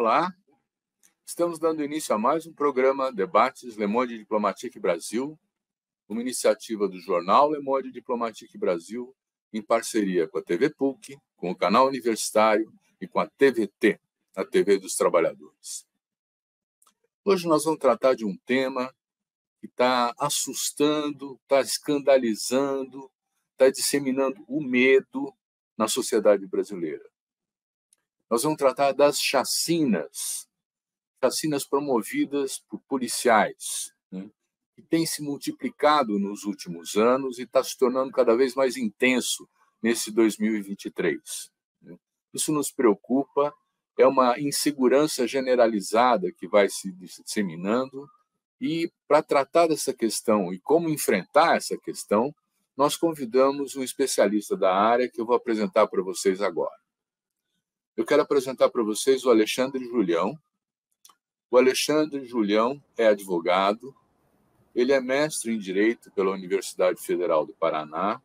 Olá, estamos dando início a mais um programa Debates Le Monde Diplomatique Brasil, uma iniciativa do jornal Le Monde Diplomatique Brasil, em parceria com a TV PUC, com o canal universitário e com a TVT, a TV dos Trabalhadores. Hoje nós vamos tratar de um tema que está assustando, está escandalizando, está disseminando o medo na sociedade brasileira. Nós vamos tratar das chacinas promovidas por policiais, né, que têm se multiplicado nos últimos anos e está se tornando cada vez mais intenso nesse 2023. Né. Isso nos preocupa, é uma insegurança generalizada que vai se disseminando, e para tratar dessa questão e como enfrentar essa questão, nós convidamos um especialista da área que eu vou apresentar para vocês agora. Eu quero apresentar para vocês o Alexandre Julião. O Alexandre Julião é advogado, ele é mestre em Direito pela Universidade Federal do Paraná,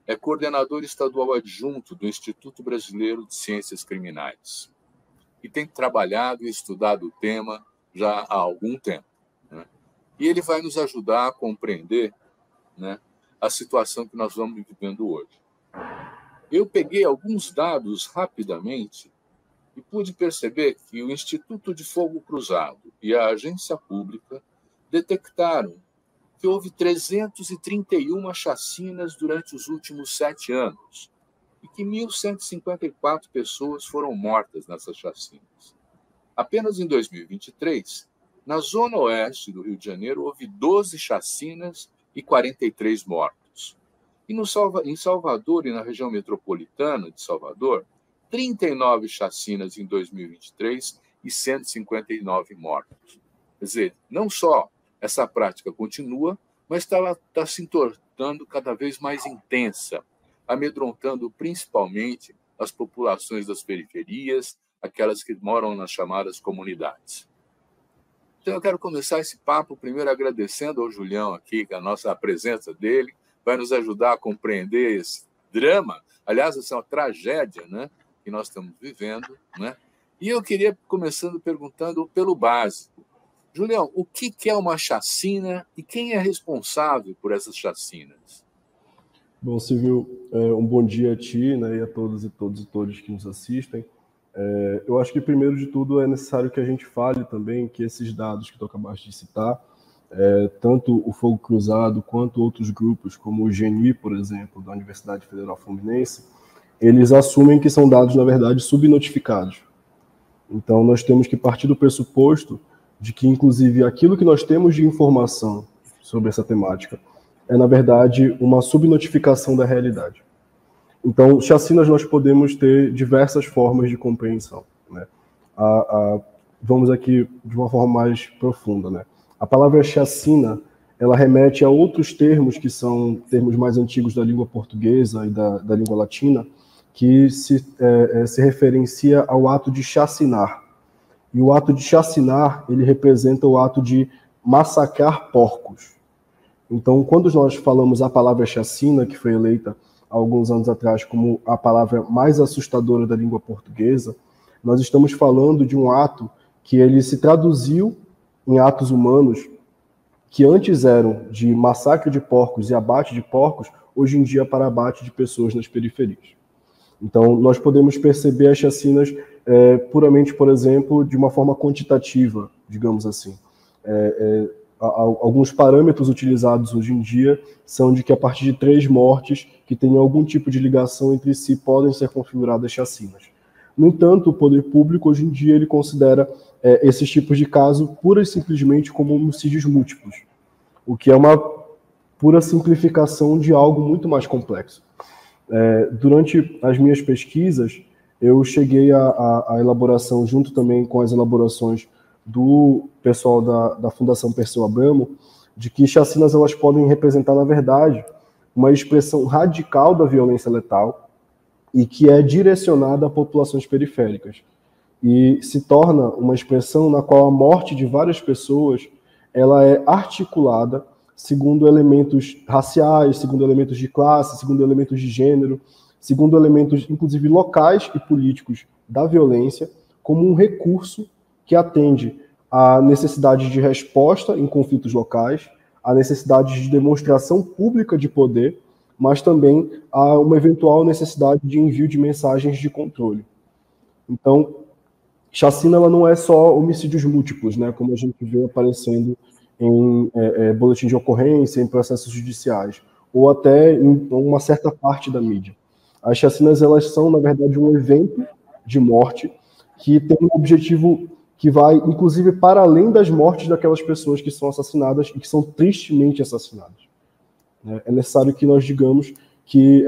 é coordenador estadual adjunto do Instituto Brasileiro de Ciências Criminais e tem trabalhado e estudado o tema já há algum tempo, né? E ele vai nos ajudar a compreender, né, a situação que nós vamos vivendo hoje. Eu peguei alguns dados rapidamente e pude perceber que o Instituto de Fogo Cruzado e a Agência Pública detectaram que houve 331 chacinas durante os últimos 7 anos e que 1.154 pessoas foram mortas nessas chacinas. Apenas em 2023, na Zona Oeste do Rio de Janeiro, houve 12 chacinas e 43 mortos. E em Salvador e na região metropolitana de Salvador, 39 chacinas em 2023 e 159 mortos. Quer dizer, não só essa prática continua, mas está se tornando cada vez mais intensa, amedrontando principalmente as populações das periferias, aquelas que moram nas chamadas comunidades. Então, eu quero começar esse papo primeiro agradecendo ao Julião aqui, a presença dele, vai nos ajudar a compreender esse drama, aliás, essa é uma tragédia, né, que nós estamos vivendo, né? E eu queria, começando perguntando pelo básico. Julião, o que é uma chacina e quem é responsável por essas chacinas? Bom, Silvio, um bom dia a ti, né, e a todos que nos assistem. Eu acho que, primeiro de tudo, é necessário que a gente fale também que esses dados que tu acabaste de citar, tanto o Fogo Cruzado quanto outros grupos, como o GNI, por exemplo, da Universidade Federal Fluminense, eles assumem que são dados, na verdade, subnotificados. Então, nós temos que partir do pressuposto de que, inclusive, aquilo que nós temos de informação sobre essa temática é, na verdade, uma subnotificação da realidade. Então, chacinas nós podemos ter diversas formas de compreensão, né? Vamos aqui de uma forma mais profunda, né? A palavra chacina, ela remete a outros termos que são termos mais antigos da língua portuguesa e da língua latina, que se referencia ao ato de chacinar. E o ato de chacinar, ele representa o ato de massacrar porcos. Então, quando nós falamos a palavra chacina, que foi eleita há alguns anos atrás como a palavra mais assustadora da língua portuguesa, nós estamos falando de um ato que ele se traduziu em atos humanos que antes eram de massacre de porcos e abate de porcos, hoje em dia para abate de pessoas nas periferias. Então, nós podemos perceber as chacinas puramente, por exemplo, de uma forma quantitativa, digamos assim. Alguns parâmetros utilizados hoje em dia são de que a partir de 3 mortes que tenham algum tipo de ligação entre si podem ser configuradas chacinas. No entanto, o poder público hoje em dia ele considera esses tipos de casos pura e simplesmente como homicídios múltiplos, o que é uma pura simplificação de algo muito mais complexo. Durante as minhas pesquisas, eu cheguei à elaboração, junto também com as elaborações do pessoal da Fundação Perseu Abramo, de que chacinas elas podem representar, na verdade, uma expressão radical da violência letal e que é direcionada a populações periféricas. E se torna uma expressão na qual a morte de várias pessoas ela é articulada segundo elementos raciais, segundo elementos de classe, segundo elementos de gênero, segundo elementos, inclusive, locais e políticos da violência, como um recurso que atende à necessidade de resposta em conflitos locais, à necessidade de demonstração pública de poder, mas também a uma eventual necessidade de envio de mensagens de controle. Então, chacina ela não é só homicídios múltiplos, né, como a gente vê aparecendo em boletim de ocorrência, em processos judiciais, ou até em uma certa parte da mídia. As chacinas, elas são, na verdade, um evento de morte que tem um objetivo que vai, inclusive, para além das mortes daquelas pessoas que são assassinadas e que são tristemente assassinadas. É necessário que nós digamos que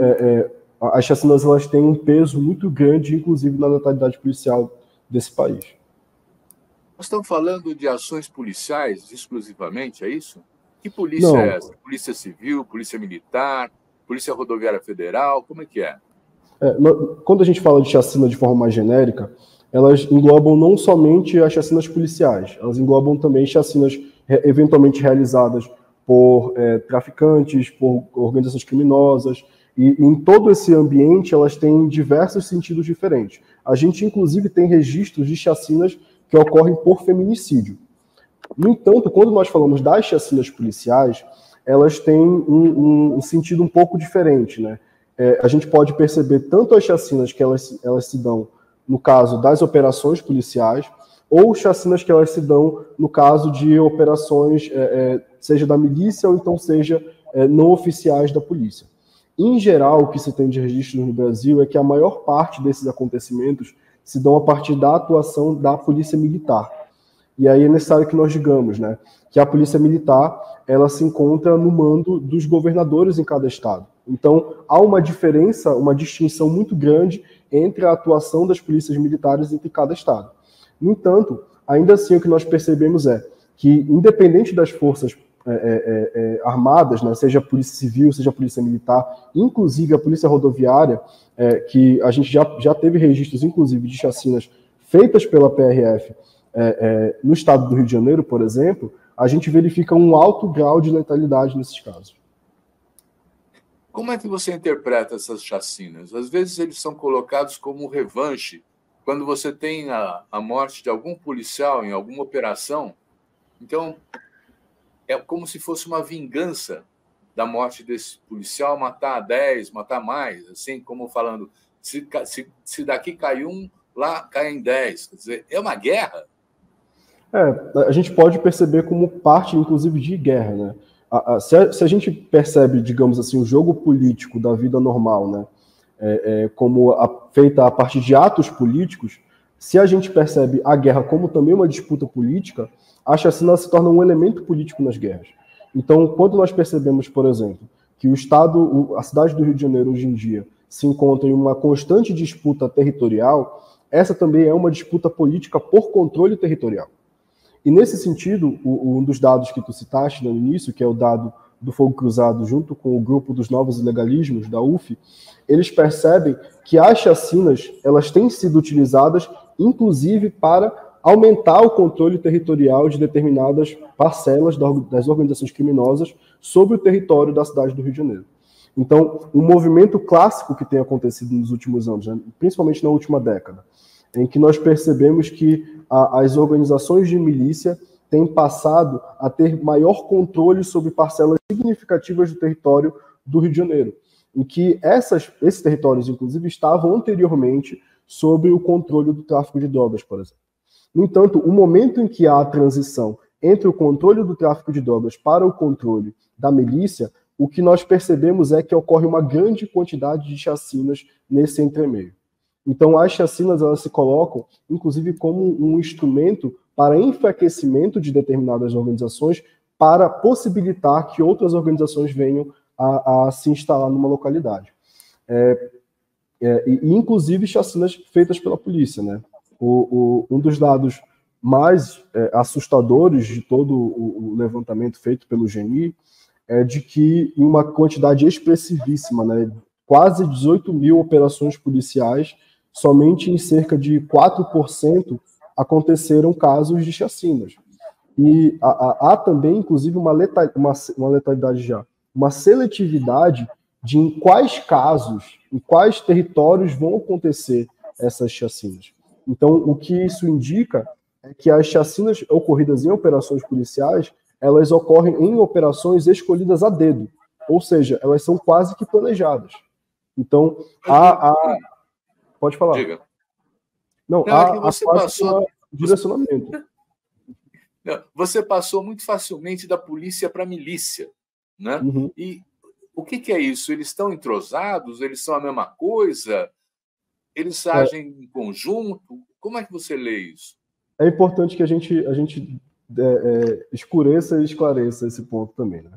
as chacinas elas têm um peso muito grande, inclusive, na letalidade policial desse país. Nós estamos falando de ações policiais exclusivamente, é isso? Que polícia é essa? Polícia Civil, Polícia Militar, Polícia Rodoviária Federal, como é que é? Quando a gente fala de chacina de forma mais genérica, elas englobam não somente as chacinas policiais, elas englobam também chacinas eventualmente realizadas por traficantes, por organizações criminosas, e em todo esse ambiente elas têm diversos sentidos diferentes. A gente, inclusive, tem registros de chacinas que ocorrem por feminicídio. No entanto, quando nós falamos das chacinas policiais, elas têm um sentido um pouco diferente, né? A gente pode perceber tanto as chacinas que elas se dão no caso das operações policiais, ou chacinas que elas se dão no caso de operações, seja da milícia ou então seja não oficiais da polícia. Em geral, o que se tem de registro no Brasil é que a maior parte desses acontecimentos se dão a partir da atuação da polícia militar. E aí é necessário que nós digamos, né, que a polícia militar ela se encontra no mando dos governadores em cada estado. Então, há uma diferença, uma distinção muito grande entre a atuação das polícias militares entre cada estado. No entanto, ainda assim, o que nós percebemos é que, independente das forças armadas, né, seja a polícia civil, seja a polícia militar, inclusive a polícia rodoviária, que a gente já teve registros, inclusive, de chacinas feitas pela PRF no estado do Rio de Janeiro, por exemplo, a gente verifica um alto grau de letalidade nesses casos. Como é que você interpreta essas chacinas? Às vezes eles são colocados como revanche. Quando você tem a morte de algum policial em alguma operação, então é como se fosse uma vingança da morte desse policial, matar 10, matar mais, assim como falando, se daqui cai um, lá caem 10. Quer dizer, é uma guerra. A gente pode perceber como parte, inclusive, de guerra, né? Se a gente percebe, digamos assim, o jogo político da vida normal, né, como feita a partir de atos políticos, se a gente percebe a guerra como também uma disputa política, a chacina se torna um elemento político nas guerras. Então, quando nós percebemos, por exemplo, que a cidade do Rio de Janeiro hoje em dia se encontra em uma constante disputa territorial, essa também é uma disputa política por controle territorial. E nesse sentido, um dos dados que tu citaste no início, que é o dado do fogo cruzado junto com o grupo dos novos ilegalismos, da UF, eles percebem que as chacinas elas têm sido utilizadas, inclusive, para aumentar o controle territorial de determinadas parcelas das organizações criminosas sobre o território da cidade do Rio de Janeiro. Então, um movimento clássico que tem acontecido nos últimos anos, né, principalmente na última década, em que nós percebemos que as organizações de milícia têm passado a ter maior controle sobre parcelas significativas do território do Rio de Janeiro, em que esses territórios, inclusive, estavam anteriormente sob o controle do tráfico de drogas, por exemplo. No entanto, o momento em que há a transição entre o controle do tráfico de drogas para o controle da milícia, o que nós percebemos é que ocorre uma grande quantidade de chacinas nesse entremeio. Então, as chacinas elas se colocam, inclusive, como um instrumento para enfraquecimento de determinadas organizações, para possibilitar que outras organizações venham a se instalar numa localidade. E inclusive, chacinas feitas pela polícia, né? Um dos dados mais assustadores de todo o levantamento feito pelo GNI é de que, em uma quantidade expressivíssima, né, quase 18 mil operações policiais, somente em cerca de 4% aconteceram casos de chacinas. E há também, inclusive, uma letalidade já, uma seletividade de em quais casos, em quais territórios vão acontecer essas chacinas. Então, o que isso indica é que as chacinas ocorridas em operações policiais, elas ocorrem em operações escolhidas a dedo, ou seja, elas são quase que planejadas. Então, pode falar. Diga. Não, é que você quase passou um direcionamento. Você passou muito facilmente da polícia para a milícia, né? Uhum. E o que é isso? Eles estão entrosados? Eles são a mesma coisa? Eles agem em conjunto? Como é que você lê isso? É importante que a gente escureça e esclareça esse ponto também, né?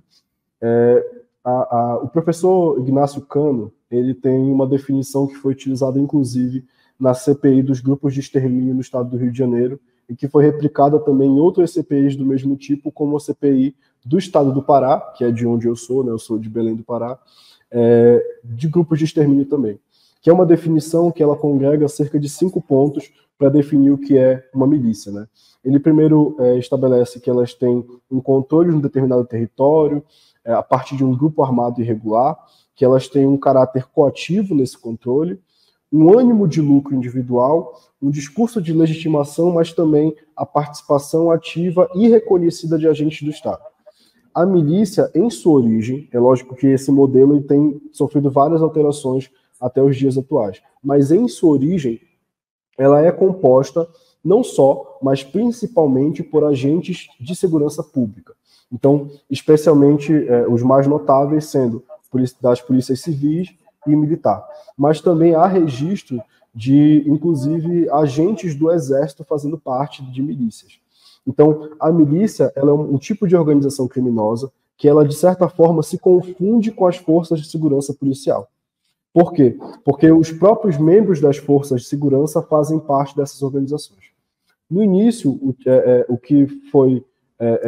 O professor Ignácio Cano, ele tem uma definição que foi utilizada, inclusive, na CPI dos grupos de extermínio no estado do Rio de Janeiro, e que foi replicada também em outras CPIs do mesmo tipo, como a CPI do estado do Pará, que é de onde eu sou, né? Eu sou de Belém do Pará, de grupos de extermínio também, que é uma definição que ela congrega cerca de 5 pontos para definir o que é uma milícia, né? Ele primeiro estabelece que elas têm um controle de um determinado território, a partir de um grupo armado irregular, que elas têm um caráter coativo nesse controle, um ânimo de lucro individual, um discurso de legitimação, mas também a participação ativa e reconhecida de agentes do Estado. A milícia, em sua origem, é lógico que esse modelo tem sofrido várias alterações até os dias atuais, mas em sua origem, ela é composta não só, mas principalmente por agentes de segurança pública. Então, especialmente os mais notáveis sendo das polícias civis e militar. Mas também há registro de, inclusive, agentes do Exército fazendo parte de milícias. Então, a milícia ela é um tipo de organização criminosa que ela, de certa forma, se confunde com as forças de segurança policial. Por quê? Porque os próprios membros das forças de segurança fazem parte dessas organizações. No início, o que foi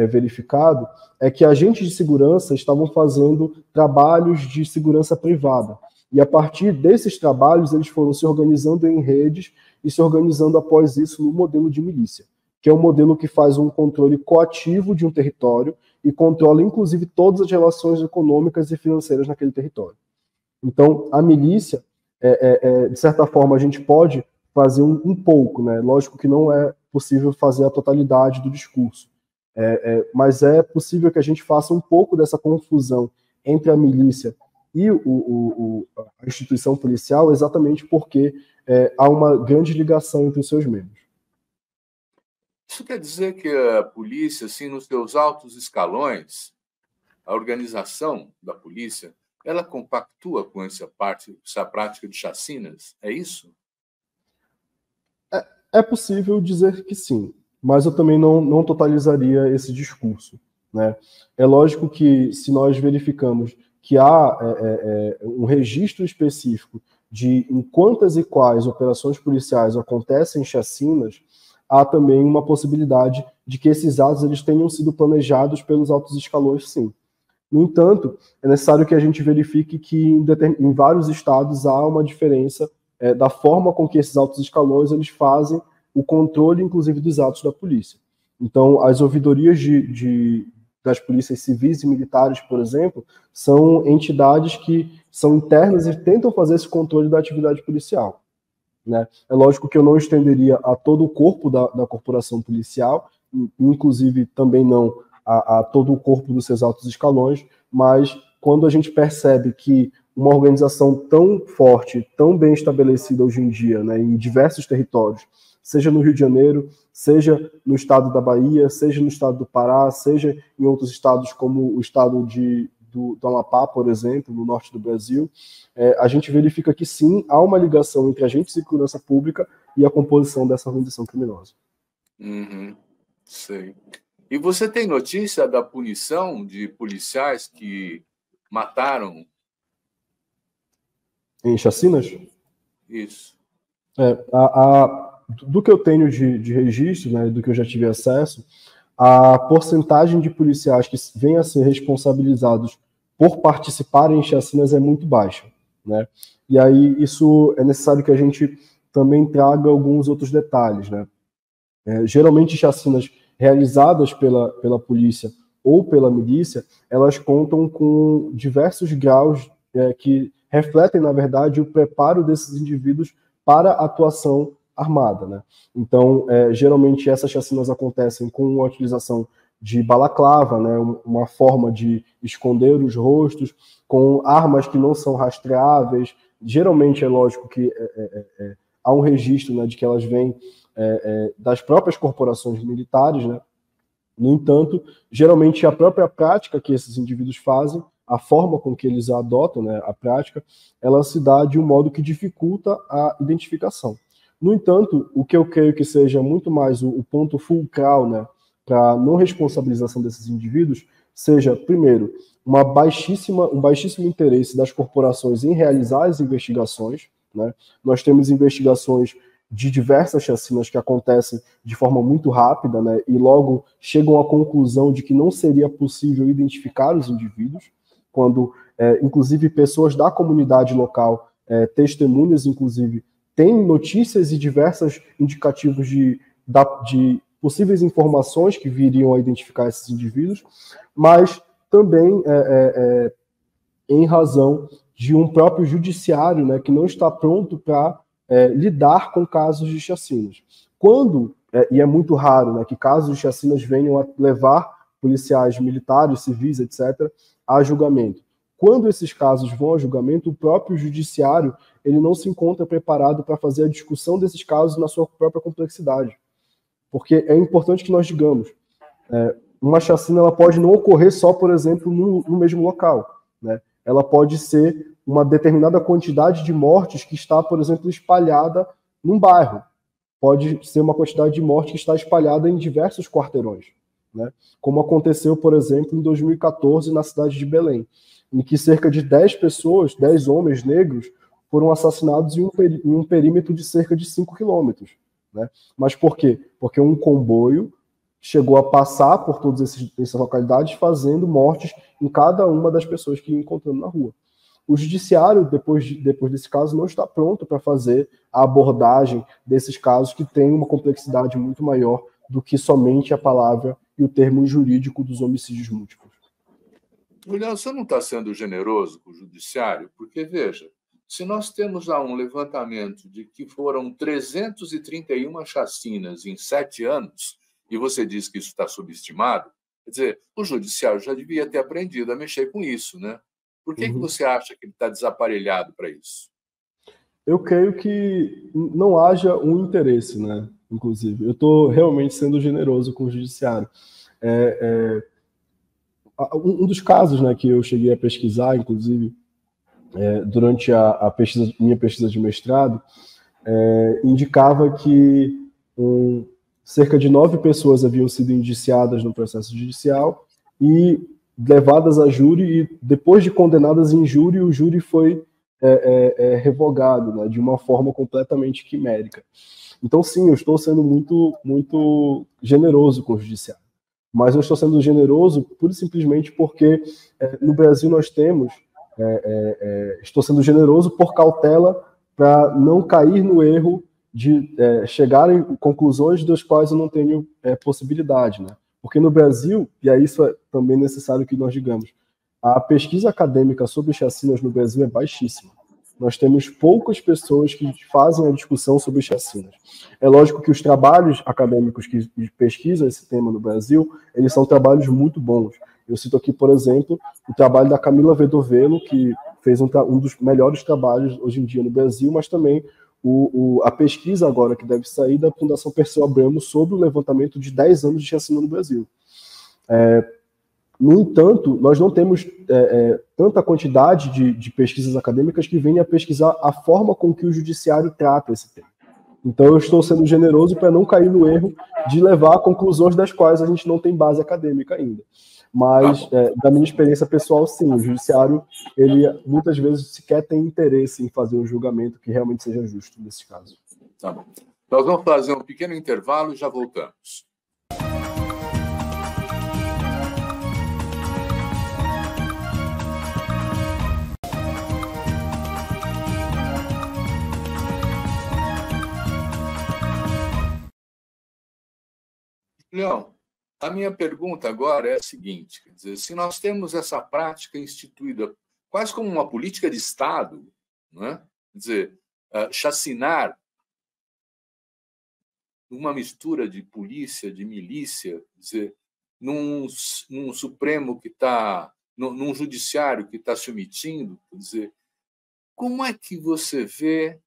verificado é que agentes de segurança estavam fazendo trabalhos de segurança privada. E a partir desses trabalhos, eles foram se organizando em redes e se organizando após isso no modelo de milícia, que é um modelo que faz um controle coativo de um território e controla, inclusive, todas as relações econômicas e financeiras naquele território. Então, a milícia, de certa forma, a gente pode fazer um pouco, né? Lógico que não é possível fazer a totalidade do discurso, mas é possível que a gente faça um pouco dessa confusão entre a milícia e a instituição policial, exatamente porque há uma grande ligação entre os seus membros. Isso quer dizer que a polícia, assim, nos seus altos escalões, a organização da polícia, ela compactua com essa prática de chacinas? É isso? É possível dizer que sim, mas eu também não totalizaria esse discurso, né? É lógico que se nós verificamos que há um registro específico de em quantas e quais operações policiais acontecem chacinas, há também uma possibilidade de que esses atos eles tenham sido planejados pelos altos escalões, sim. No entanto, é necessário que a gente verifique que em vários estados há uma diferença da forma com que esses altos escalões eles fazem o controle, inclusive, dos atos da polícia. Então, as ouvidorias das polícias civis e militares, por exemplo, são entidades que são internas e tentam fazer esse controle da atividade policial, né? É lógico que eu não estenderia a todo o corpo da corporação policial, inclusive também não a todo o corpo dos seus altos escalões, mas quando a gente percebe que uma organização tão forte, tão bem estabelecida hoje em dia, né, em diversos territórios, seja no Rio de Janeiro, seja no estado da Bahia, seja no estado do Pará, seja em outros estados como o estado do Amapá, por exemplo, no norte do Brasil, a gente verifica que sim, há uma ligação entre agentes de segurança pública e a composição dessa organização criminosa. Sei. E você tem notícia da punição de policiais que mataram? Em chacinas? Isso. Do que eu tenho de registro, né, do que eu já tive acesso, a porcentagem de policiais que vêm a ser responsabilizados por participarem em chacinas é muito baixa, né? E aí isso é necessário que a gente também traga alguns outros detalhes, né? Geralmente chacinas realizadas pela polícia ou pela milícia, elas contam com diversos graus que refletem, na verdade, o preparo desses indivíduos para a atuação armada, né? Então, geralmente essas chacinas acontecem com a utilização de balaclava, né? Uma forma de esconder os rostos, com armas que não são rastreáveis. Geralmente é lógico que há um registro, né, de que elas vêm das próprias corporações militares, né? No entanto, geralmente a própria prática que esses indivíduos fazem, a forma com que eles adotam, né, a prática, ela se dá de um modo que dificulta a identificação. No entanto, o que eu creio que seja muito mais o ponto fulcral, né, para a não responsabilização desses indivíduos, seja, primeiro, um baixíssimo interesse das corporações em realizar as investigações, né? Nós temos investigações de diversas chacinas que acontecem de forma muito rápida, né, e logo chegam à conclusão de que não seria possível identificar os indivíduos, quando, inclusive, pessoas da comunidade local, testemunhas, inclusive, têm notícias e diversos indicativos de possíveis informações que viriam a identificar esses indivíduos, mas também em razão de um próprio judiciário, né, que não está pronto para lidar com casos de chacinas. Quando, e é muito raro, né, que casos de chacinas venham a levar policiais militares, civis, etc., a julgamento. Quando esses casos vão a julgamento, o próprio judiciário ele não se encontra preparado para fazer a discussão desses casos na sua própria complexidade. Porque é importante que nós digamos, uma chacina ela pode não ocorrer só, por exemplo, no mesmo local, né? Ela pode ser uma determinada quantidade de mortes que está, por exemplo, espalhada num bairro. Pode ser uma quantidade de mortes que está espalhada em diversos quarteirões, né? Como aconteceu, por exemplo, em 2014 na cidade de Belém, em que cerca de 10 pessoas, 10 homens negros, foram assassinados em um perímetro de cerca de 5 quilômetros, né? Mas por quê? Porque um comboio chegou a passar por todas essas localidades, fazendo mortes em cada uma das pessoas que ia encontrando na rua. O judiciário, depois desse caso, não está pronto para fazer a abordagem desses casos que têm uma complexidade muito maior do que somente a palavra e o termo jurídico dos homicídios múltiplos. Julião, você não está sendo generoso com o judiciário? Porque, veja, se nós temos lá um levantamento de que foram 331 chacinas em 7 anos, e você diz que isso está subestimado, quer dizer, o judiciário já devia ter aprendido a mexer com isso, né? Por que você acha que ele está desaparelhado para isso? Eu creio que não haja um interesse, né? Inclusive, eu estou realmente sendo generoso com o judiciário. Um dos casos, né, que eu cheguei a pesquisar, inclusive, durante minha pesquisa de mestrado, indicava que cerca de 9 pessoas haviam sido indiciadas no processo judicial e levadas a júri, e depois de condenadas em júri, o júri foi revogado, né, de uma forma completamente quimérica. Então, sim, eu estou sendo muito, muito generoso com o judiciário, mas eu estou sendo generoso pura e simplesmente porque no Brasil nós temos, estou sendo generoso por cautela para não cair no erro de chegar em conclusões das quais eu não tenho possibilidade, né? Porque no Brasil, e aí isso é também necessário que nós digamos, a pesquisa acadêmica sobre chacinas no Brasil é baixíssima. Nós temos poucas pessoas que fazem a discussão sobre chacinas. É lógico que os trabalhos acadêmicos que pesquisam esse tema no Brasil, eles são trabalhos muito bons. Eu cito aqui, por exemplo, o trabalho da Camila Vedovelo, que fez um dos melhores trabalhos hoje em dia no Brasil, mas também a pesquisa agora que deve sair da Fundação Perseu Abramo sobre o levantamento de 10 anos de chacina no Brasil. No entanto, nós não temos tanta quantidade de pesquisas acadêmicas que venham a pesquisar a forma com que o judiciário trata esse tema. Então, eu estou sendo generoso para não cair no erro de levar a conclusões das quais a gente não tem base acadêmica ainda. Mas, da minha experiência pessoal, sim, o judiciário, ele muitas vezes sequer tem interesse em fazer um julgamento que realmente seja justo nesse caso. Tá bom. Nós vamos fazer um pequeno intervalo e já voltamos. Leão, a minha pergunta agora é a seguinte, quer dizer, se nós temos essa prática instituída quase como uma política de Estado, não é? Quer dizer, chacinar uma mistura de polícia, de milícia, quer dizer, num Supremo que está, num judiciário que está se omitindo, quer dizer, como é que você vê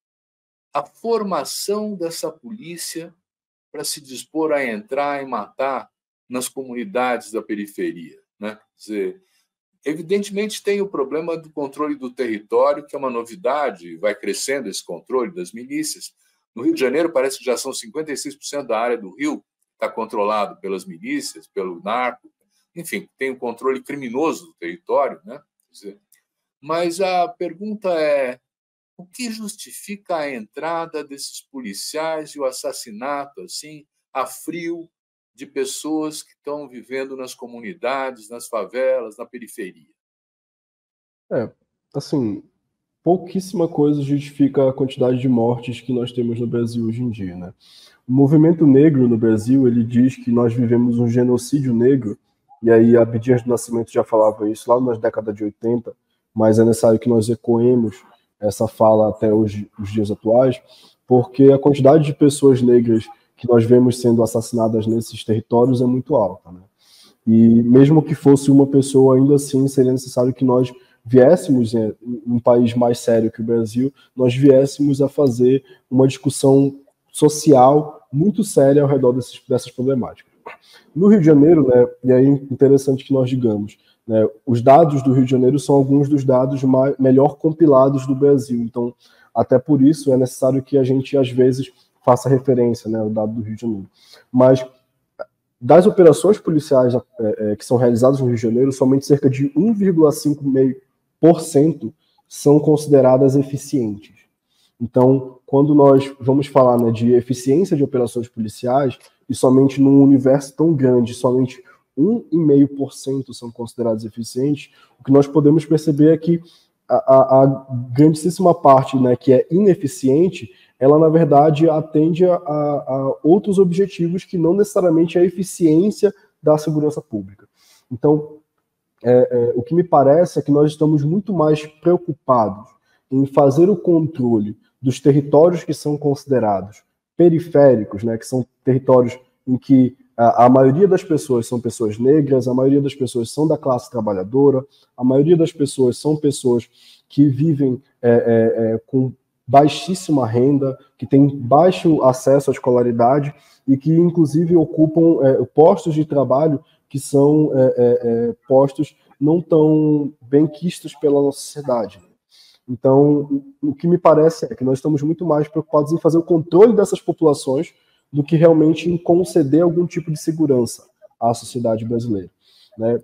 a formação dessa polícia para se dispor a entrar e matar nas comunidades da periferia, né? Quer dizer, evidentemente tem o problema do controle do território, que é uma novidade, vai crescendo esse controle das milícias. No Rio de Janeiro parece que já são 56% da área do Rio está controlado pelas milícias, pelo narco, enfim, tem o controle criminoso do território, né? Quer dizer, mas a pergunta é: o que justifica a entrada desses policiais e o assassinato, assim, a frio, de pessoas que estão vivendo nas comunidades, nas favelas, na periferia? É, assim, pouquíssima coisa justifica a quantidade de mortes que nós temos no Brasil hoje em dia, né? O movimento negro no Brasil, ele diz que nós vivemos um genocídio negro, e aí Abdias do Nascimento já falava isso lá nas décadas de 80, mas é necessário que nós ecoemos essa fala até hoje, os dias atuais, porque a quantidade de pessoas negras que nós vemos sendo assassinadas nesses territórios é muito alta, né? E mesmo que fosse uma pessoa, ainda assim seria necessário que nós viéssemos, em um país mais sério que o Brasil, nós viéssemos a fazer uma discussão social muito séria ao redor dessas problemáticas. No Rio de Janeiro, né, e aí é interessante que nós digamos, né, os dados do Rio de Janeiro são alguns dos dados melhor compilados do Brasil, então até por isso é necessário que a gente às vezes faça referência, né, ao dado do Rio de Janeiro. Mas das operações policiais que são realizadas no Rio de Janeiro, somente cerca de 1,5% são consideradas eficientes. Então, quando nós vamos falar, né, de eficiência de operações policiais, e somente num universo tão grande, somente 1,5% são considerados eficientes, o que nós podemos perceber é que a grandíssima parte, né, que é ineficiente, ela, na verdade, atende a outros objetivos que não necessariamente é a eficiência da segurança pública. Então, o que me parece é que nós estamos muito mais preocupados em fazer o controle dos territórios que são considerados periféricos, né, que são territórios em que a maioria das pessoas são pessoas negras, a maioria das pessoas são da classe trabalhadora, a maioria das pessoas são pessoas que vivem com baixíssima renda, que têm baixo acesso à escolaridade e que, inclusive, ocupam postos de trabalho que são postos não tão bem quistos pela nossa sociedade. Então, o que me parece é que nós estamos muito mais preocupados em fazer o controle dessas populações do que realmente em conceder algum tipo de segurança à sociedade brasileira, né?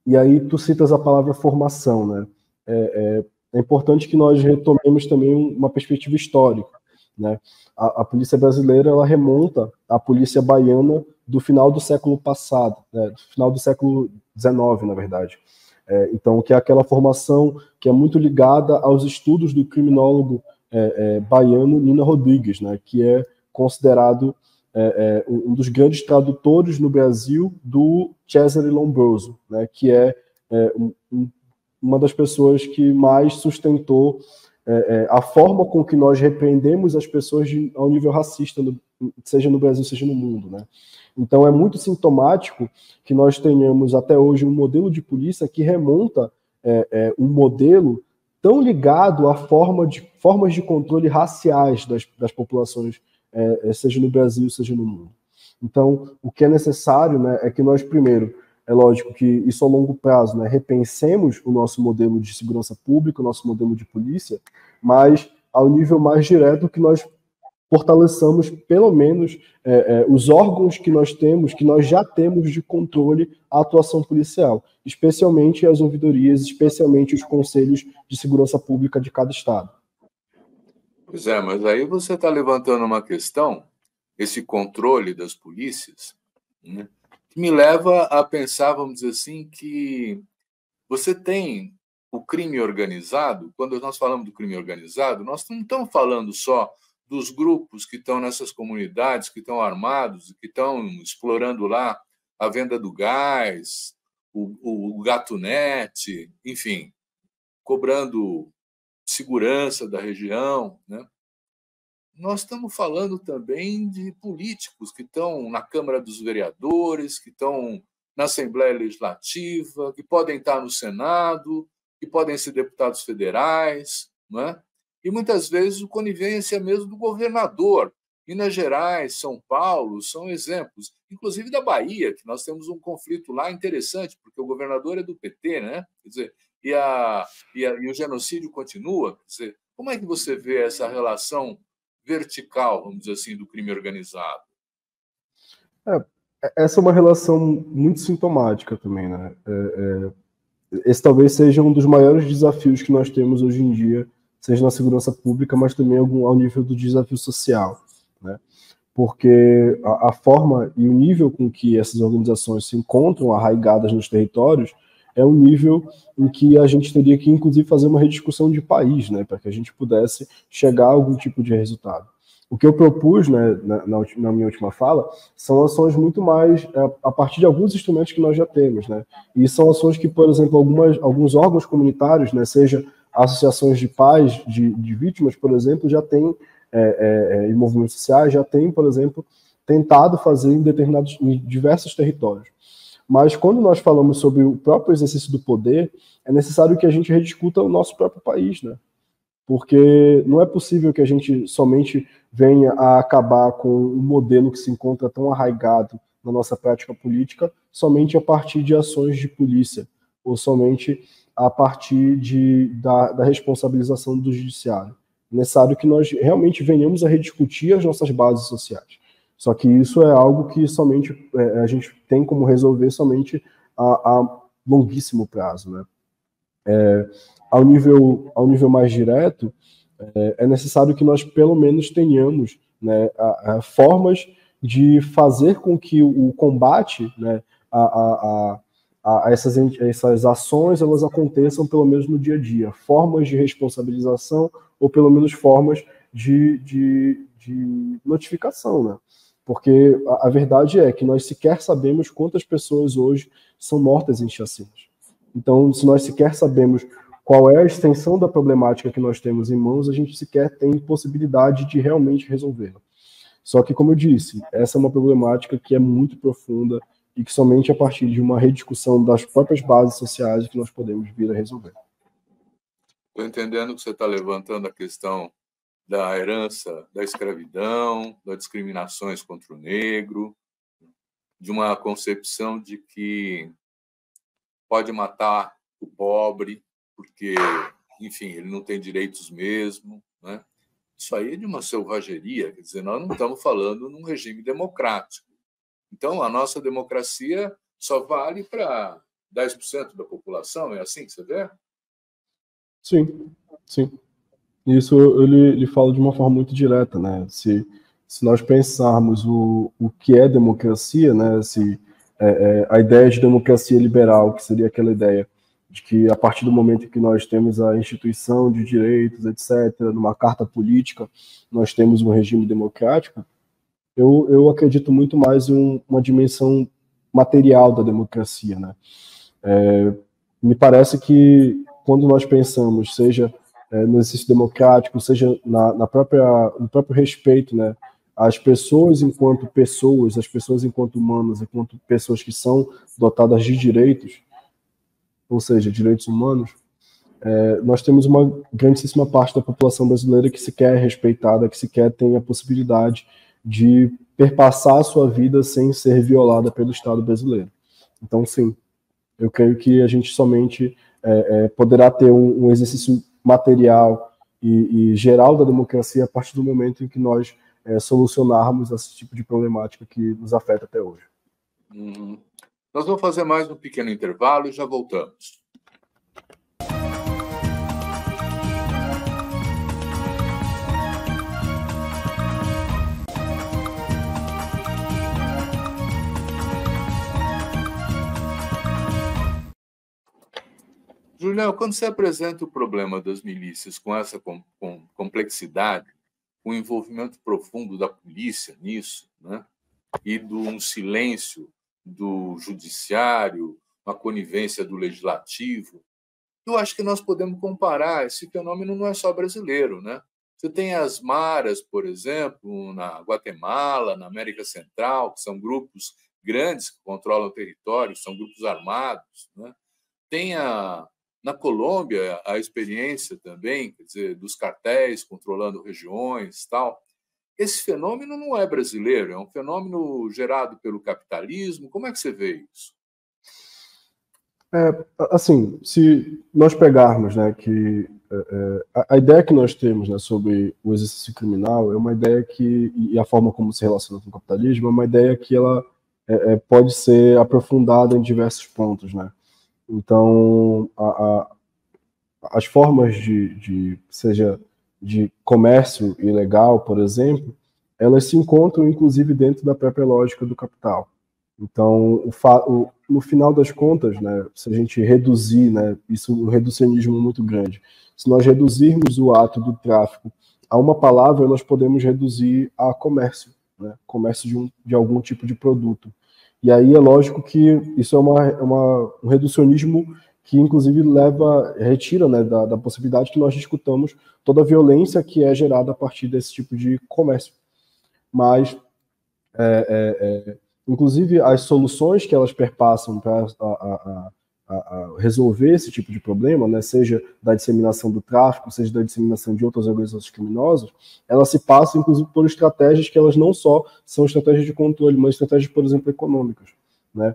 E aí tu citas a palavra formação, né? É importante que nós retomemos também uma perspectiva histórica, né? A polícia brasileira, ela remonta à polícia baiana do final do século passado, né? Do final do século XIX, na verdade. Então, que é aquela formação que é muito ligada aos estudos do criminólogo baiano Nina Rodrigues, né? Que é considerado um dos grandes tradutores no Brasil do Cesare Lombroso, né? Que é uma das pessoas que mais sustentou a forma com que nós repreendemos as pessoas ao nível racista, seja no Brasil, seja no mundo, né? Então é muito sintomático que nós tenhamos até hoje um modelo de polícia que remonta um modelo tão ligado a formas de controle raciais das populações, seja no Brasil, seja no mundo. Então, o que é necessário, né, é que nós, primeiro, é lógico que isso a longo prazo, né, repensemos o nosso modelo de segurança pública, o nosso modelo de polícia, mas ao nível mais direto que nós fortaleçamos pelo menos os órgãos que nós temos, que nós já temos de controle à atuação policial, especialmente as ouvidorias, especialmente os conselhos de segurança pública de cada estado. Pois é, mas aí você está levantando uma questão, esse controle das polícias, né, que me leva a pensar, vamos dizer assim, que você tem o crime organizado. Quando nós falamos do crime organizado, nós não estamos falando só dos grupos que estão nessas comunidades, que estão armados, que estão explorando lá a venda do gás, o gatunete, enfim, cobrando segurança da região, né? nós estamos falando também de políticos que estão na Câmara dos Vereadores, que estão na Assembleia Legislativa, que podem estar no Senado, que podem ser deputados federais, não é? E muitas vezes o conivência mesmo do governador. Minas Gerais, São Paulo são exemplos, inclusive da Bahia, que nós temos um conflito lá interessante, porque o governador é do PT, né? Quer dizer, e o genocídio continua. Quer dizer, como é que você vê essa relação vertical, vamos dizer assim, do crime organizado? Essa é uma relação muito sintomática também, né? Esse talvez seja um dos maiores desafios que nós temos hoje em dia, seja na segurança pública, mas também ao nível do desafio social, né? Porque a forma e o nível com que essas organizações se encontram arraigadas nos territórios é um nível em que a gente teria que, inclusive, fazer uma rediscussão de país, né, para que a gente pudesse chegar a algum tipo de resultado. O que eu propus, né, na minha última fala, são ações muito mais a partir de alguns instrumentos que nós já temos, né? E são ações que, por exemplo, alguns órgãos comunitários, né, seja associações de pais de vítimas, por exemplo, já têm, e movimentos sociais já têm, por exemplo, tentado fazer em diversos territórios. Mas quando nós falamos sobre o próprio exercício do poder, é necessário que a gente rediscuta o nosso próprio país, né? Porque não é possível que a gente somente venha a acabar com um modelo que se encontra tão arraigado na nossa prática política somente a partir de ações de polícia, ou somente a partir da responsabilização do judiciário. É necessário que nós realmente venhamos a rediscutir as nossas bases sociais. Só que isso é algo que somente a gente tem como resolver somente a longuíssimo prazo, né? Ao nível mais direto, é necessário que nós pelo menos tenhamos, né, formas de fazer com que o combate, né, a essas ações elas aconteçam pelo menos no dia a dia, formas de responsabilização ou pelo menos formas de notificação, né? Porque a verdade é que nós sequer sabemos quantas pessoas hoje são mortas em chacinas. Então, se nós sequer sabemos qual é a extensão da problemática que nós temos em mãos, a gente sequer tem possibilidade de realmente resolvê-la. Só que, como eu disse, essa é uma problemática que é muito profunda e que somente a partir de uma rediscussão das próprias bases sociais que nós podemos vir a resolver. Estou entendendo que você está levantando a questão da herança da escravidão, das discriminações contra o negro, de uma concepção de que pode matar o pobre porque, enfim, ele não tem direitos mesmo, né? Isso aí é de uma selvageria, quer dizer, nós não estamos falando num regime democrático. Então, a nossa democracia só vale para 10% da população, é assim que você vê? Sim, sim. Isso ele fala de uma forma muito direta, né? Se nós pensarmos o que é democracia, né? A ideia de democracia liberal, que seria aquela ideia de que a partir do momento em que nós temos a instituição de direitos, etc., numa carta política, nós temos um regime democrático, eu acredito muito mais em uma dimensão material da democracia, né? Me parece que quando nós pensamos, seja no exercício democrático, seja no próprio respeito, né, às pessoas enquanto pessoas, as pessoas enquanto humanas, enquanto pessoas que são dotadas de direitos, ou seja, direitos humanos, nós temos uma grandíssima parte da população brasileira que sequer é respeitada, que sequer tem a possibilidade de perpassar a sua vida sem ser violada pelo Estado brasileiro. Então, sim, eu creio que a gente somente poderá ter um exercício material e geral da democracia a partir do momento em que nós solucionarmos esse tipo de problemática que nos afeta até hoje. Nós vamos fazer mais um pequeno intervalo e já voltamos. Julião, quando você apresenta o problema das milícias com essa complexidade, com o envolvimento profundo da polícia nisso, né, e um silêncio do judiciário, uma conivência do legislativo, eu acho que nós podemos comparar. Esse fenômeno não é só brasileiro, né? Você tem as maras, por exemplo, na Guatemala, na América Central, que são grupos grandes que controlam o território, são grupos armados, né? Tem na Colômbia a experiência também, quer dizer, dos cartéis controlando regiões, tal. Esse fenômeno não é brasileiro, é um fenômeno gerado pelo capitalismo. Como é que você vê isso? Assim, se nós pegarmos, né, que a ideia que nós temos, né, sobre o exercício criminal é uma ideia que, e a forma como se relaciona com o capitalismo, é uma ideia que ela pode ser aprofundada em diversos pontos, né? Então, as formas seja de comércio ilegal, por exemplo, elas se encontram, inclusive, dentro da própria lógica do capital. Então, no final das contas, né, se a gente reduzir, né, isso um reducionismo muito grande, se nós reduzirmos o ato do tráfico a uma palavra, nós podemos reduzir a comércio, né, comércio de algum tipo de produto. E aí é lógico que isso é um reducionismo que, inclusive, retira, né, da possibilidade que nós discutamos toda a violência que é gerada a partir desse tipo de comércio. Mas inclusive, as soluções que elas perpassam para resolver esse tipo de problema, né, seja da disseminação do tráfico, seja da disseminação de outras organizações criminosas, elas se passam, inclusive, por estratégias que elas não só são estratégias de controle, mas estratégias, por exemplo, econômicas, né?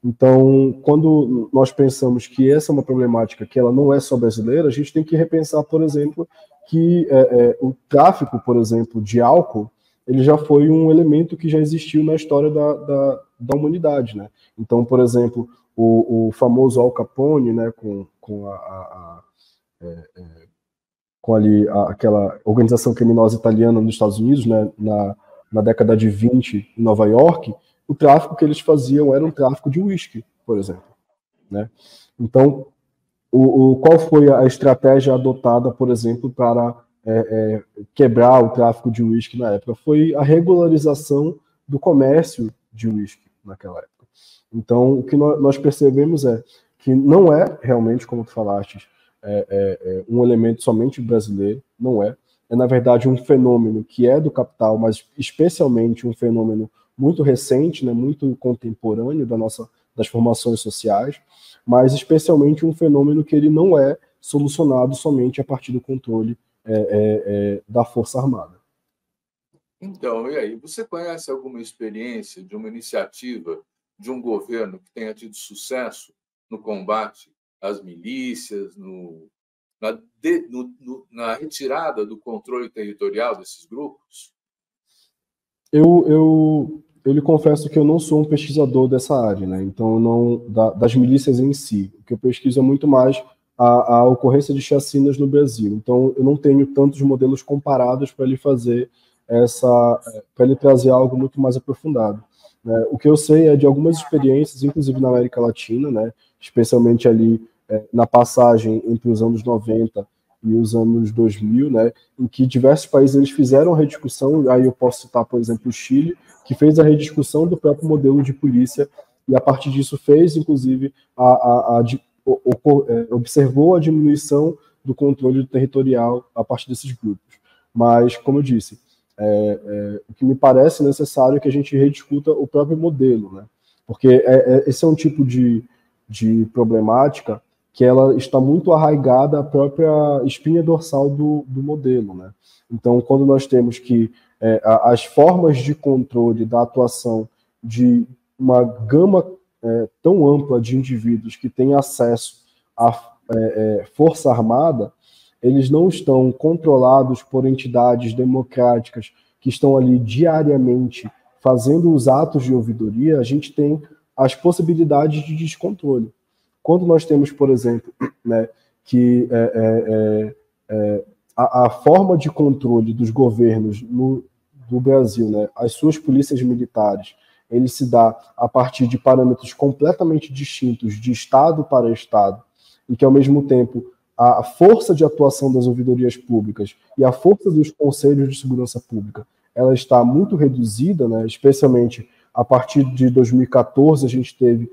Então, quando nós pensamos que essa é uma problemática que ela não é só brasileira, a gente tem que repensar, por exemplo, que o tráfico, por exemplo, de álcool, ele já foi um elemento que já existiu na história da humanidade, né? Então, por exemplo, o famoso Al Capone, né, com ali aquela organização criminosa italiana nos Estados Unidos, né, na década de 20, em Nova York, o tráfico que eles faziam era um tráfico de uísque, por exemplo, né? Então, qual foi a estratégia adotada, por exemplo, para quebrar o tráfico de uísque na época? Foi a regularização do comércio de uísque naquela época. Então, o que nós percebemos é que não é realmente, como tu falaste, um elemento somente brasileiro, não é. É, na verdade, um fenômeno que é do capital, mas especialmente um fenômeno muito recente, né, muito contemporâneo das formações sociais, mas especialmente um fenômeno que ele não é solucionado somente a partir do controle da Força Armada. Então, e aí, você conhece alguma experiência de uma iniciativa de um governo que tenha tido sucesso no combate às milícias, na retirada do controle territorial desses grupos? Eu lhe confesso que eu não sou um pesquisador dessa área, né? Então, não das milícias em si. O que eu pesquiso é muito mais a ocorrência de chacinas no Brasil. Então, eu não tenho tantos modelos comparados para lhe fazer para lhe trazer algo muito mais aprofundado, né? O que eu sei é de algumas experiências, inclusive na América Latina, né? Especialmente ali na passagem entre os anos 90 e os anos 2000, né, em que diversos países eles fizeram a rediscussão. Aí eu posso citar, por exemplo, o Chile, que fez a rediscussão do próprio modelo de polícia e a partir disso fez, inclusive, observou a diminuição do controle territorial a partir desses grupos. Mas, como eu disse, o que me parece necessário é que a gente rediscuta o próprio modelo, né, porque esse é um tipo de problemática que ela está muito arraigada à própria espinha dorsal do modelo, né? Então, quando nós temos que as formas de controle da atuação de uma gama tão ampla de indivíduos que têm acesso à força armada, eles não estão controlados por entidades democráticas que estão ali diariamente fazendo os atos de ouvidoria, a gente tem as possibilidades de descontrole. Quando nós temos, por exemplo, né, que a forma de controle dos governos do Brasil, né, as suas polícias militares, ele se dá a partir de parâmetros completamente distintos de Estado para Estado, e que, ao mesmo tempo, a força de atuação das ouvidorias públicas e a força dos conselhos de segurança pública, ela está muito reduzida, né, especialmente a partir de 2014 a gente teve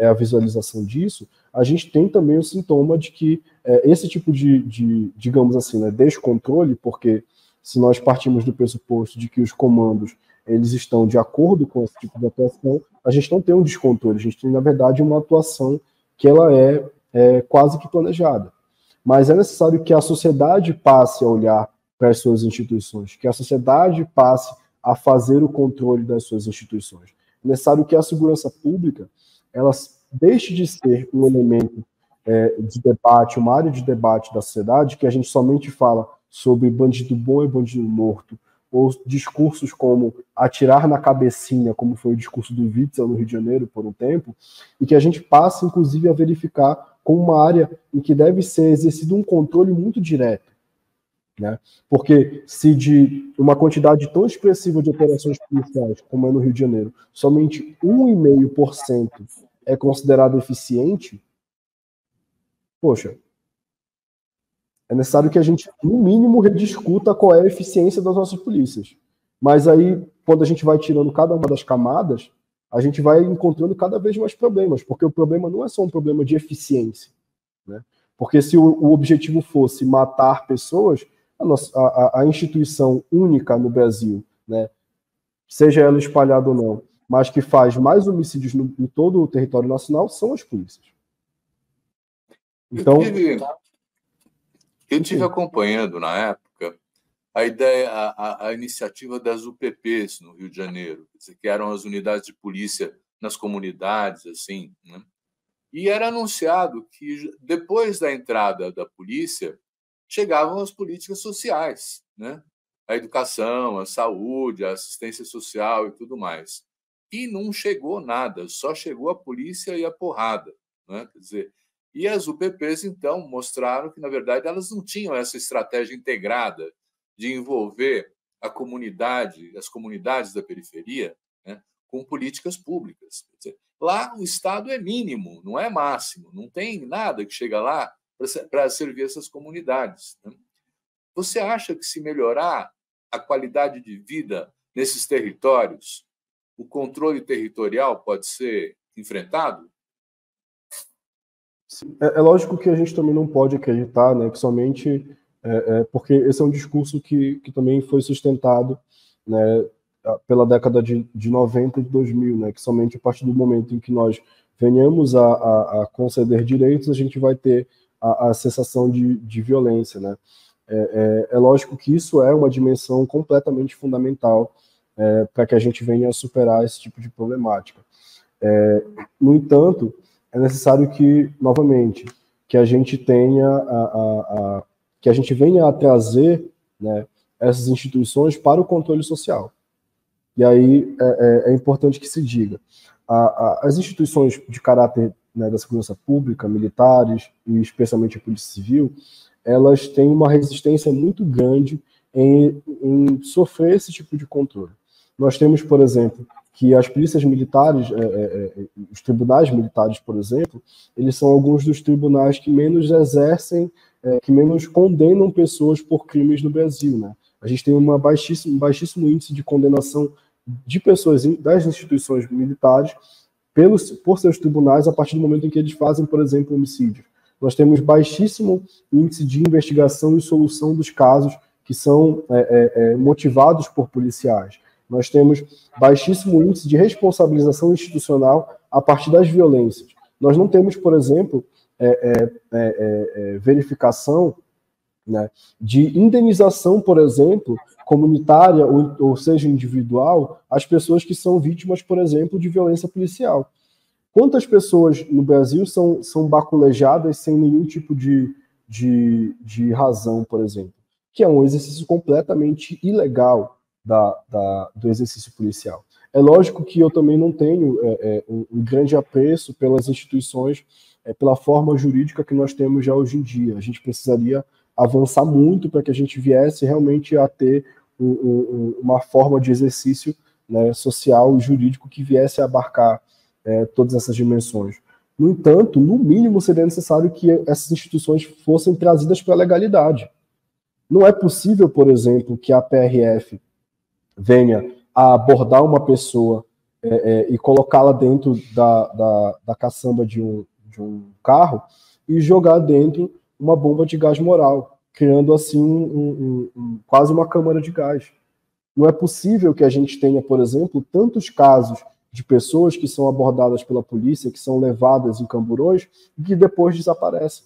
a visualização disso. A gente tem também o sintoma de que esse tipo de digamos assim, né, descontrole, porque se nós partimos do pressuposto de que os comandos eles estão de acordo com esse tipo de atuação, a gente não tem um descontrole, a gente tem, na verdade, uma atuação que ela é quase que planejada. Mas é necessário que a sociedade passe a olhar para as suas instituições, que a sociedade passe a fazer o controle das suas instituições. É necessário que a segurança pública ela deixe de ser um elemento de debate, uma área de debate da sociedade, que a gente somente fala sobre bandido bom e bandido morto, ou discursos como atirar na cabecinha, como foi o discurso do Witzel no Rio de Janeiro por um tempo, e que a gente passe, inclusive, a verificar como uma área em que deve ser exercido um controle muito direto. Né? Porque se de uma quantidade tão expressiva de operações policiais, como é no Rio de Janeiro, somente 1,5% é considerado eficiente, poxa, é necessário que a gente, no mínimo, rediscuta qual é a eficiência das nossas polícias. Mas aí, quando a gente vai tirando cada uma das camadas, a gente vai encontrando cada vez mais problemas, porque o problema não é só um problema de eficiência. Né? Porque se o objetivo fosse matar pessoas, a instituição única no Brasil, né, seja ela espalhada ou não, mas que faz mais homicídios em todo o território nacional, são as polícias. Então, eu tive acompanhando na época a ideia, a iniciativa das UPPs no Rio de Janeiro, que eram as unidades de polícia nas comunidades, assim, né? E era anunciado que depois da entrada da polícia chegavam as políticas sociais, né? A educação, a saúde, a assistência social e tudo mais. E não chegou nada, só chegou a polícia e a porrada, né? Quer dizer, e as UPPs, então, mostraram que, na verdade, elas não tinham essa estratégia integrada de envolver a comunidade, as comunidades da periferia, né, com políticas públicas. Quer dizer, lá o Estado é mínimo, não é máximo, não tem nada que chega lá para servir essas comunidades. Né? Você acha que, se melhorar a qualidade de vida nesses territórios, o controle territorial pode ser enfrentado? É lógico que a gente também não pode acreditar, né, que somente porque esse é um discurso que também foi sustentado, né, pela década de 90 e de 2000, né, que somente a partir do momento em que nós venhamos a conceder direitos, a gente vai ter a sensação de violência. Né? É lógico que isso é uma dimensão completamente fundamental para que a gente venha a superar esse tipo de problemática. No entanto, é necessário que, novamente, que a gente tenha que a gente venha a trazer, né, essas instituições para o controle social. E aí é importante que se diga, as instituições de caráter, né, da segurança pública, militares e especialmente a Polícia Civil, elas têm uma resistência muito grande em sofrer esse tipo de controle. Nós temos, por exemplo, que as polícias militares, os tribunais militares, por exemplo, eles são alguns dos tribunais que menos exercem, que menos condenam pessoas por crimes no Brasil. Né? A gente tem um baixíssimo índice de condenação de pessoas das instituições militares por seus tribunais a partir do momento em que eles fazem, por exemplo, homicídios. Nós temos baixíssimo índice de investigação e solução dos casos que são motivados por policiais. Nós temos baixíssimo índice de responsabilização institucional a partir das violências. Nós não temos, por exemplo, verificação, né, de indenização, por exemplo, comunitária ou seja individual, às pessoas que são vítimas, por exemplo, de violência policial. Quantas pessoas no Brasil são baculejadas sem nenhum tipo de razão, por exemplo? Que é um exercício completamente ilegal do exercício policial. É lógico que eu também não tenho um grande apreço pelas instituições, pela forma jurídica que nós temos já hoje em dia. A gente precisaria avançar muito para que a gente viesse realmente a ter uma forma de exercício, né, social e jurídico que viesse a abarcar todas essas dimensões. No entanto, no mínimo seria necessário que essas instituições fossem trazidas para a legalidade. Não é possível, por exemplo, que a PRF venha a abordar uma pessoa e colocá-la dentro da caçamba de um carro e jogar dentro uma bomba de gás moral. criando assim quase uma câmara de gás. Não é possível que a gente tenha, por exemplo, tantos casos de pessoas que são abordadas pela polícia, que são levadas em camburões e que depois desaparecem.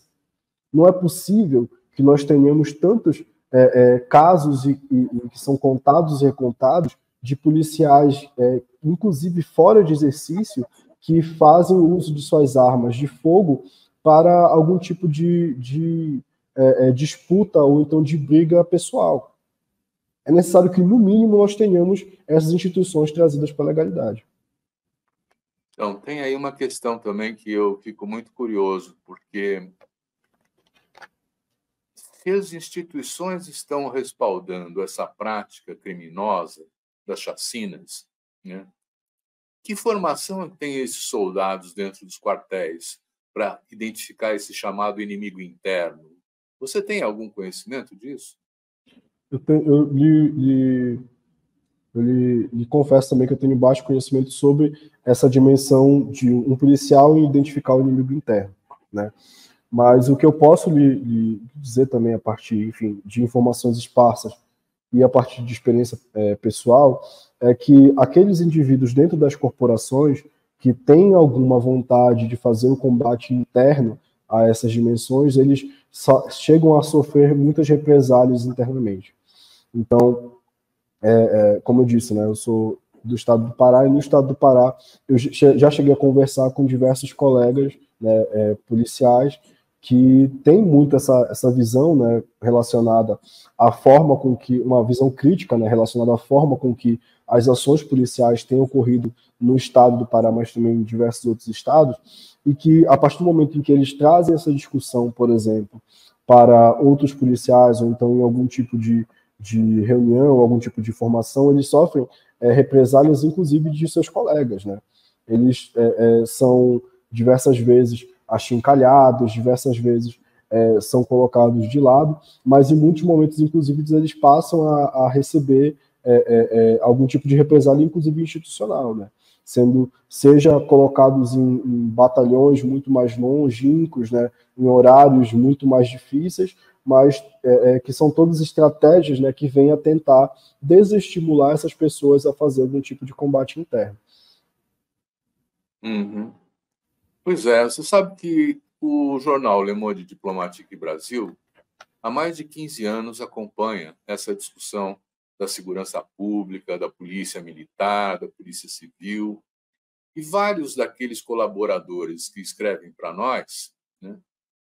Não é possível que nós tenhamos tantos casos que são contados e recontados de policiais, inclusive fora de exercício, que fazem uso de suas armas de fogo para algum tipo de disputa ou então de briga pessoal. É necessário que, no mínimo, nós tenhamos essas instituições trazidas para a legalidade. Então, tem aí uma questão também que eu fico muito curioso, porque se as instituições estão respaldando essa prática criminosa das chacinas, né, que formação tem esses soldados dentro dos quartéis para identificar esse chamado inimigo interno? Você tem algum conhecimento disso? Eu lhe confesso também que eu tenho baixo conhecimento sobre essa dimensão de um policial em identificar o inimigo interno, né? Mas o que eu posso lhe dizer também a partir, enfim, de informações esparsas e a partir de experiência pessoal é que aqueles indivíduos dentro das corporações que têm alguma vontade de fazer o combate interno a essas dimensões, eles chegam a sofrer muitas represálias internamente. Então, como eu disse, né, eu sou do estado do Pará, e no estado do Pará eu já cheguei a conversar com diversos colegas, né, policiais, que têm muito essa visão, né, relacionada à forma com que, uma visão crítica, né, relacionada à forma com que as ações policiais têm ocorrido no estado do Pará, mas também em diversos outros estados, e que a partir do momento em que eles trazem essa discussão, por exemplo, para outros policiais, ou então em algum tipo de reunião, algum tipo de formação, eles sofrem represálias, inclusive, de seus colegas, né? Eles são diversas vezes achincalhados, diversas vezes são colocados de lado, mas em muitos momentos, inclusive, eles passam a receber algum tipo de represália, inclusive institucional, né? Seja colocados em batalhões muito mais longínquos, né? Em horários muito mais difíceis, mas que são todas estratégias, né, que vêm a tentar desestimular essas pessoas a fazer algum tipo de combate interno. Uhum. Pois é, você sabe que o jornal Le Monde Diplomatique Brasil, há mais de 15 anos, acompanha essa discussão da segurança pública, da polícia militar, da polícia civil, e vários daqueles colaboradores que escrevem para nós, né,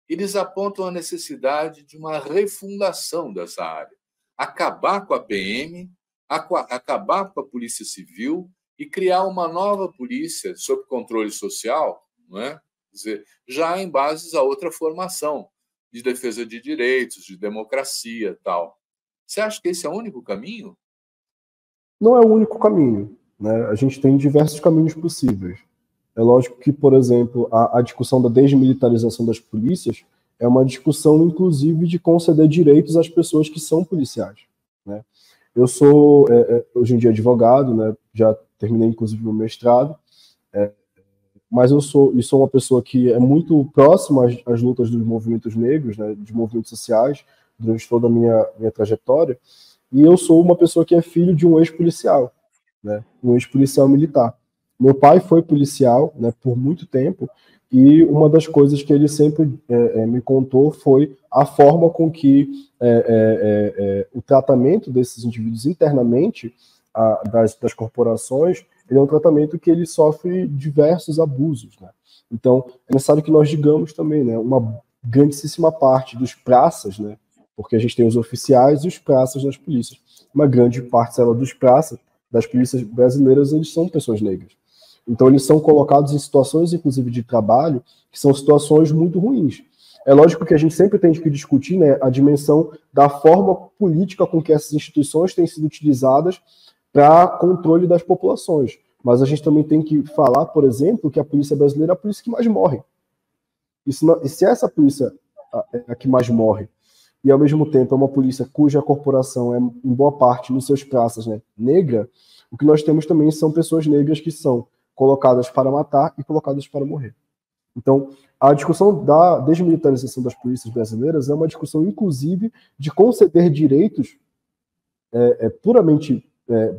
eles apontam a necessidade de uma refundação dessa área, acabar com a PM, acabar com a Polícia Civil e criar uma nova polícia sob controle social, não é? Quer dizer, já em bases a outra formação de defesa de direitos, de democracia, tal. Você acha que esse é o único caminho? Não é o único caminho, né? A gente tem diversos caminhos possíveis. É lógico que, por exemplo, a discussão da desmilitarização das polícias é uma discussão, inclusive, de conceder direitos às pessoas que são policiais, né? Eu sou, hoje em dia, advogado, né? Já terminei, inclusive, meu mestrado, mas eu sou uma pessoa que é muito próxima às lutas dos movimentos negros, né? De movimentos sociais, durante toda a minha trajetória, e eu sou uma pessoa que é filho de um ex-policial, né? Um ex-policial militar. Meu pai foi policial, né, por muito tempo, e uma das coisas que ele sempre me contou foi a forma com que o tratamento desses indivíduos internamente das corporações, ele é um tratamento que ele sofre diversos abusos, né? Então, é necessário que nós digamos também, né, uma grandíssima parte dos praças, né, porque a gente tem os oficiais e os praças das polícias. Uma grande parcela dos praças das polícias brasileiras, eles são pessoas negras. Então, eles são colocados em situações, inclusive, de trabalho, que são situações muito ruins. É lógico que a gente sempre tem que discutir, né, a dimensão da forma política com que essas instituições têm sido utilizadas para controle das populações. Mas a gente também tem que falar, por exemplo, que a polícia brasileira é a polícia que mais morre. E se essa polícia é a que mais morre, e ao mesmo tempo é uma polícia cuja corporação é, em boa parte, nos seus praças, né, negra, o que nós temos também são pessoas negras que são colocadas para matar e colocadas para morrer. Então, a discussão da desmilitarização das polícias brasileiras é uma discussão, inclusive, de conceder direitos puramente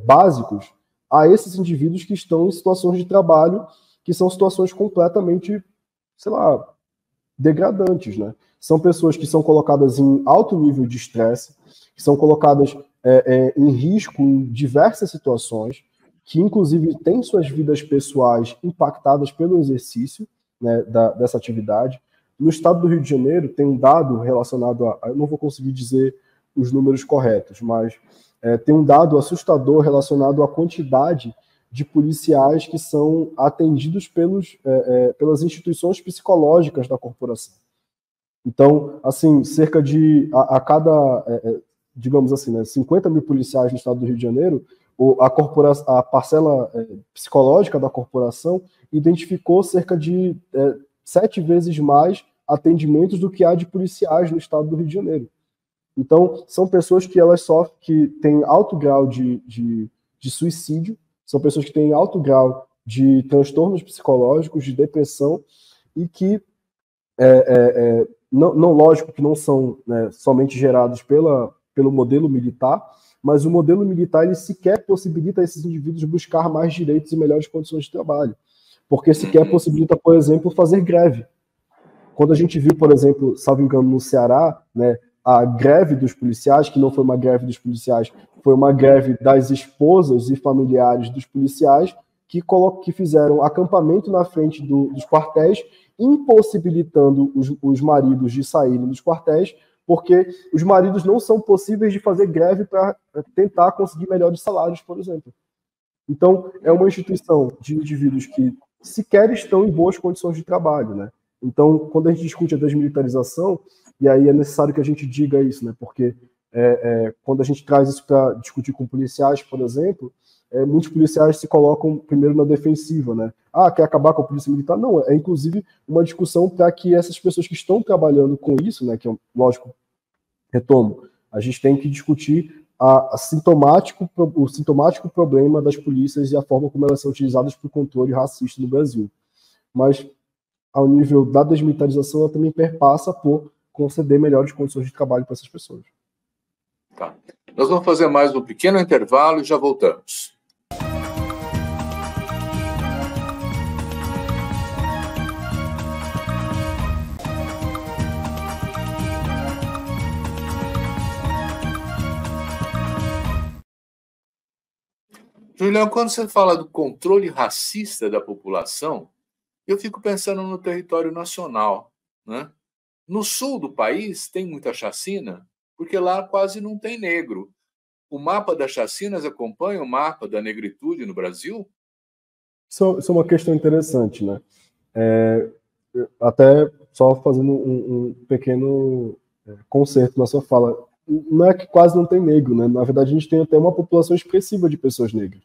básicos a esses indivíduos que estão em situações de trabalho que são situações completamente, sei lá, degradantes, né? São pessoas que são colocadas em alto nível de estresse, que são colocadas em risco em diversas situações, que inclusive têm suas vidas pessoais impactadas pelo exercício, né, dessa atividade. No estado do Rio de Janeiro tem um dado relacionado eu não vou conseguir dizer os números corretos, mas tem um dado assustador relacionado à quantidade de policiais que são atendidos pelas instituições psicológicas da corporação. Então, assim, cerca de, a cada, digamos assim, né, 50 mil policiais no estado do Rio de Janeiro, a parcela psicológica da corporação identificou cerca de 7 vezes mais atendimentos do que há de policiais no estado do Rio de Janeiro. Então, são pessoas que elas sofrem, que têm alto grau de suicídio, são pessoas que têm alto grau de transtornos psicológicos, de depressão, e que, não lógico que não são, né, somente gerados pelo modelo militar, mas o modelo militar ele sequer possibilita a esses indivíduos buscar mais direitos e melhores condições de trabalho, porque sequer possibilita, por exemplo, fazer greve. Quando a gente viu, por exemplo, salvo engano, no Ceará, né, a greve dos policiais, que não foi uma greve dos policiais, foi uma greve das esposas e familiares dos policiais, que fizeram acampamento na frente dos quartéis, impossibilitando os maridos de saírem dos quartéis, porque os maridos não são possíveis de fazer greve para tentar conseguir melhores salários, por exemplo. Então, é uma instituição de indivíduos que sequer estão em boas condições de trabalho, né? Então, quando a gente discute a desmilitarização, e aí é necessário que a gente diga isso, né? Porque quando a gente traz isso para discutir com policiais, por exemplo, muitos policiais se colocam primeiro na defensiva, né? Ah, quer acabar com a polícia militar? Não, é inclusive uma discussão para que essas pessoas que estão trabalhando com isso, né? Que é, lógico, retomo, a gente tem que discutir o sintomático problema das polícias e a forma como elas são utilizadas para o controle racista no Brasil. Mas, ao nível da desmilitarização, ela também perpassa por conceder melhores condições de trabalho para essas pessoas. Tá. Nós vamos fazer mais um pequeno intervalo e já voltamos. Julião, quando você fala do controle racista da população, eu fico pensando no território nacional, né? No sul do país tem muita chacina, porque lá quase não tem negro. O mapa das chacinas acompanha o mapa da negritude no Brasil? Isso é uma questão interessante, né? Até só fazendo um pequeno conserto na sua fala. Não é que quase não tem negro, né? Na verdade, a gente tem até uma população expressiva de pessoas negras.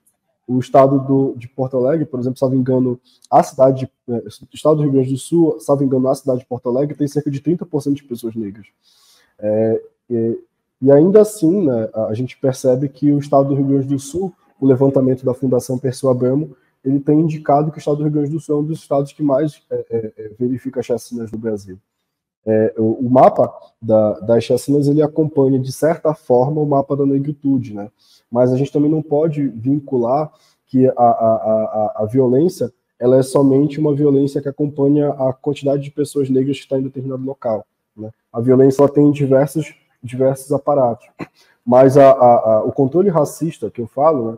O estado de Porto Alegre, por exemplo, salvo engano, o estado do Rio Grande do Sul, salvo engano, a cidade de Porto Alegre tem cerca de 30% de pessoas negras. E ainda assim, né, a gente percebe que o estado do Rio Grande do Sul, o levantamento da Fundação Perseu Abramo, ele tem indicado que o estado do Rio Grande do Sul é um dos estados que mais verifica chacinas no Brasil. O mapa das chacinas, ele acompanha, de certa forma, o mapa da negritude, né? Mas a gente também não pode vincular que a violência ela é somente uma violência que acompanha a quantidade de pessoas negras que está em determinado local, né? A violência ela tem diversos aparatos. Mas o controle racista que eu falo, né,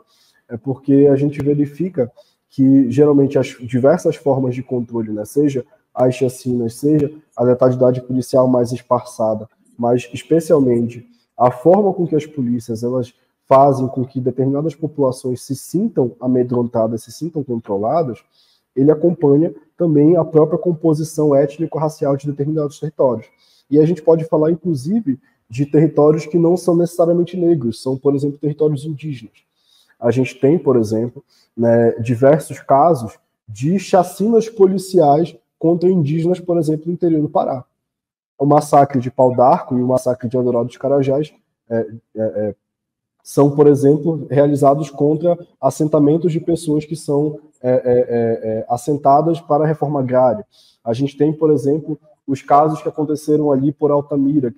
é porque a gente verifica que, geralmente, as diversas formas de controle, né, seja as chacinas, seja a letalidade policial mais esparçada, mas, especialmente, a forma com que as polícias elas fazem com que determinadas populações se sintam amedrontadas, se sintam controladas, ele acompanha também a própria composição étnico-racial de determinados territórios. E a gente pode falar, inclusive, de territórios que não são necessariamente negros, são, por exemplo, territórios indígenas. A gente tem, por exemplo, né, diversos casos de chacinas policiais contra indígenas, por exemplo, no interior do Pará. O massacre de Pau d'Arco e o massacre de Eldorado dos Carajás são, por exemplo, realizados contra assentamentos de pessoas que são assentadas para a reforma agrária. A gente tem, por exemplo, os casos que aconteceram ali por Altamira,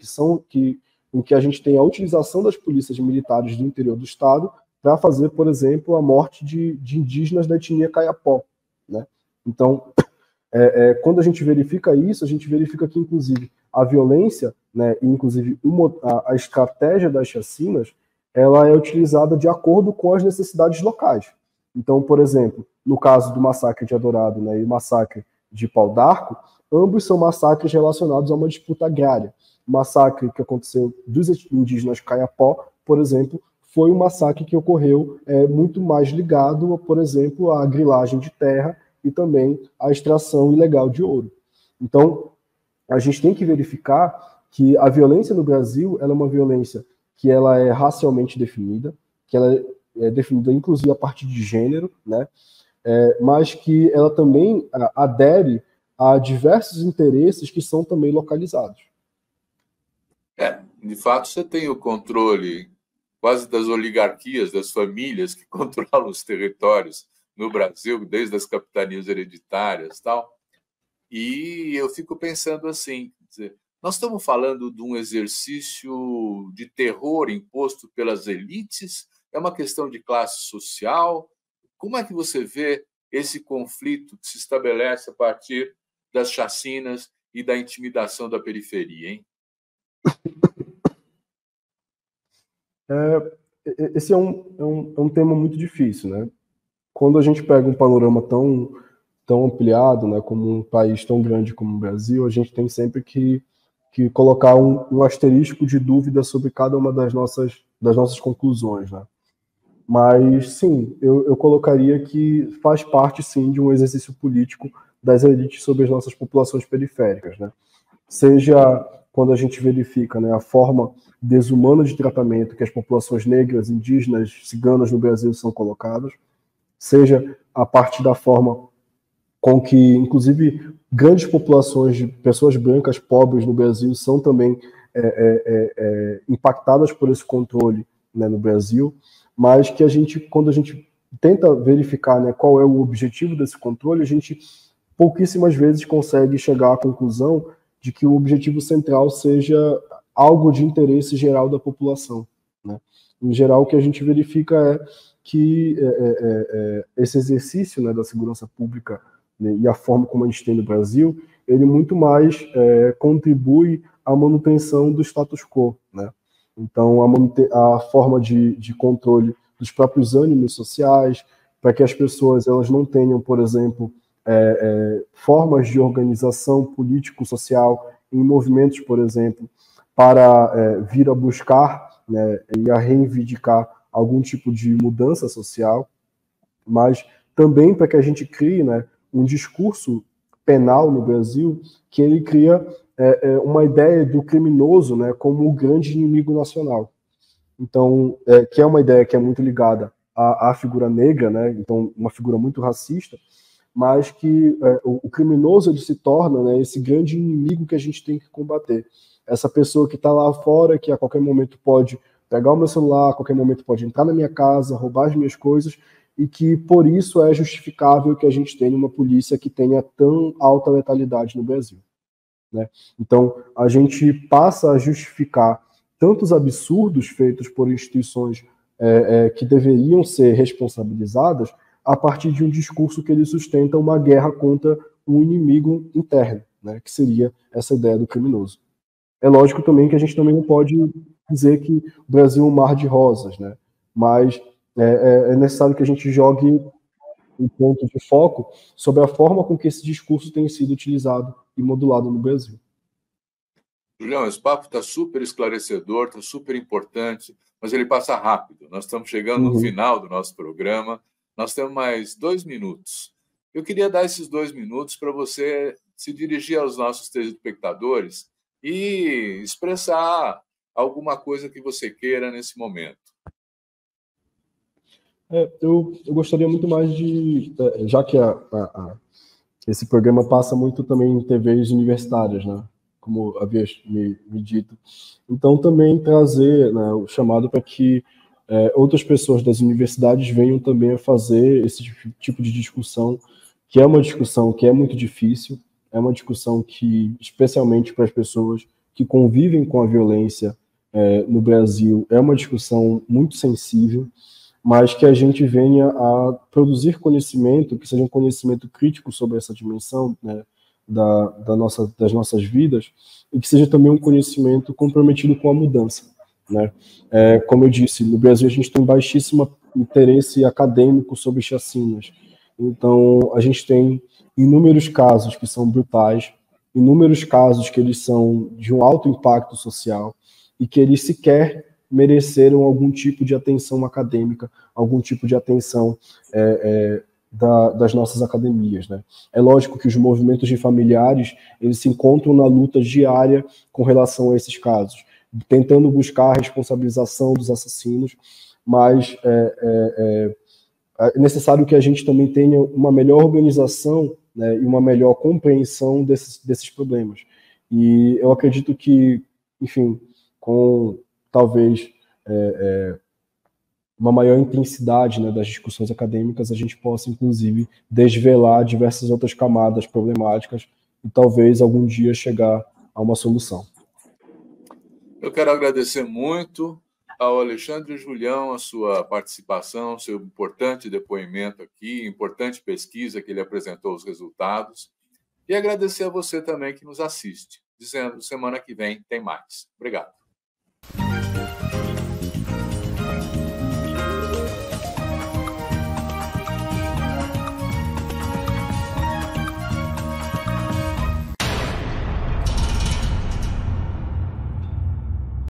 em que a gente tem a utilização das polícias militares do interior do estado para fazer, por exemplo, a morte de indígenas da etnia Kayapó, né? Então, quando a gente verifica isso, a gente verifica que, inclusive, a violência, né, e, inclusive, a estratégia das chacinas, ela é utilizada de acordo com as necessidades locais. Então, por exemplo, no caso do massacre de Eldorado, né, e o massacre de Pau d'Arco, ambos são massacres relacionados a uma disputa agrária. O massacre que aconteceu dos indígenas Kayapó, por exemplo, foi um massacre que ocorreu muito mais ligado, por exemplo, à grilagem de terra e também à extração ilegal de ouro. Então, a gente tem que verificar que a violência no Brasil ela é uma violência que ela é racialmente definida, que ela é definida inclusive a partir de gênero, né? Mas que ela também adere a diversos interesses que são também localizados. De fato, você tem o controle quase das oligarquias, das famílias que controlam os territórios no Brasil, desde as capitanias hereditárias e tal. E eu fico pensando assim, quer dizer, nós estamos falando de um exercício de terror imposto pelas elites? É uma questão de classe social? Como é que você vê esse conflito que se estabelece a partir das chacinas e da intimidação da periferia, hein? Esse é um tema muito difícil, né? Quando a gente pega um panorama tão ampliado, né, como um país tão grande como o Brasil, a gente tem sempre que colocar um asterisco de dúvida sobre cada uma das nossas conclusões, né? Mas, sim, eu colocaria que faz parte, sim, de um exercício político das elites sobre as nossas populações periféricas, né? Seja quando a gente verifica, né, a forma desumana de tratamento que as populações negras, indígenas, ciganas no Brasil são colocadas, seja a partir da forma com que, inclusive, grandes populações de pessoas brancas pobres no Brasil são também impactadas por esse controle, né, no Brasil, mas que quando a gente tenta verificar, né, qual é o objetivo desse controle, a gente pouquíssimas vezes consegue chegar à conclusão de que o objetivo central seja algo de interesse geral da população, né? Em geral, o que a gente verifica é que esse exercício, né, da segurança pública, né, e a forma como a gente tem no Brasil, ele muito mais contribui à manutenção do status quo, né? Então, a forma de controle dos próprios ânimos sociais, para que as pessoas elas não tenham, por exemplo, formas de organização político-social em movimentos, por exemplo, para vir a buscar, né, e a reivindicar algum tipo de mudança social, mas também para que a gente crie, né, um discurso penal no Brasil que ele cria uma ideia do criminoso, né, como o grande inimigo nacional. Então, que é uma ideia que é muito ligada à figura negra, né, então uma figura muito racista, mas que o criminoso ele se torna, né, esse grande inimigo que a gente tem que combater. Essa pessoa que está lá fora, que a qualquer momento pode pegar o meu celular, a qualquer momento pode entrar na minha casa, roubar as minhas coisas, e que por isso é justificável que a gente tenha uma polícia que tenha tão alta letalidade no Brasil, né? Então, a gente passa a justificar tantos absurdos feitos por instituições que deveriam ser responsabilizadas a partir de um discurso que ele sustenta uma guerra contra um inimigo interno, né, que seria essa ideia do criminoso. É lógico também que a gente também não pode dizer que o Brasil é um mar de rosas, né, mas é necessário que a gente jogue um ponto de foco sobre a forma com que esse discurso tem sido utilizado e modulado no Brasil. Julião, esse papo está super esclarecedor, está super importante, mas ele passa rápido. Nós estamos chegando no final do nosso programa. Nós temos mais 2 minutos. Eu queria dar esses 2 minutos para você se dirigir aos nossos telespectadores e expressar alguma coisa que você queira nesse momento. Eu gostaria muito mais de... Já que esse programa passa muito também em TVs universitárias, né, como havia me dito. Então, também trazer, né, o chamado para que outras pessoas das universidades venham também a fazer esse tipo de discussão, que é uma discussão que é muito difícil, é uma discussão que, especialmente para as pessoas que convivem com a violência no Brasil, é uma discussão muito sensível, mas que a gente venha a produzir conhecimento, que seja um conhecimento crítico sobre essa dimensão, né, das nossas vidas, e que seja também um conhecimento comprometido com a mudança, né? Como eu disse, no Brasil a gente tem baixíssimo interesse acadêmico sobre chacinas, então a gente tem inúmeros casos que são brutais, inúmeros casos que eles são de um alto impacto social e que eles sequer mereceram algum tipo de atenção acadêmica, algum tipo de atenção das nossas academias, né? É lógico que os movimentos de familiares, eles se encontram na luta diária com relação a esses casos, tentando buscar a responsabilização dos assassinos, mas é necessário que a gente também tenha uma melhor organização, né, e uma melhor compreensão desses problemas. E eu acredito que, enfim, com talvez uma maior intensidade, né, das discussões acadêmicas, a gente possa, inclusive, desvelar diversas outras camadas problemáticas e talvez algum dia chegar a uma solução. Eu quero agradecer muito ao Alexandre Julião a sua participação, seu importante depoimento aqui, importante pesquisa que ele apresentou os resultados, e agradecer a você também que nos assiste, dizendo semana que vem tem mais. Obrigado.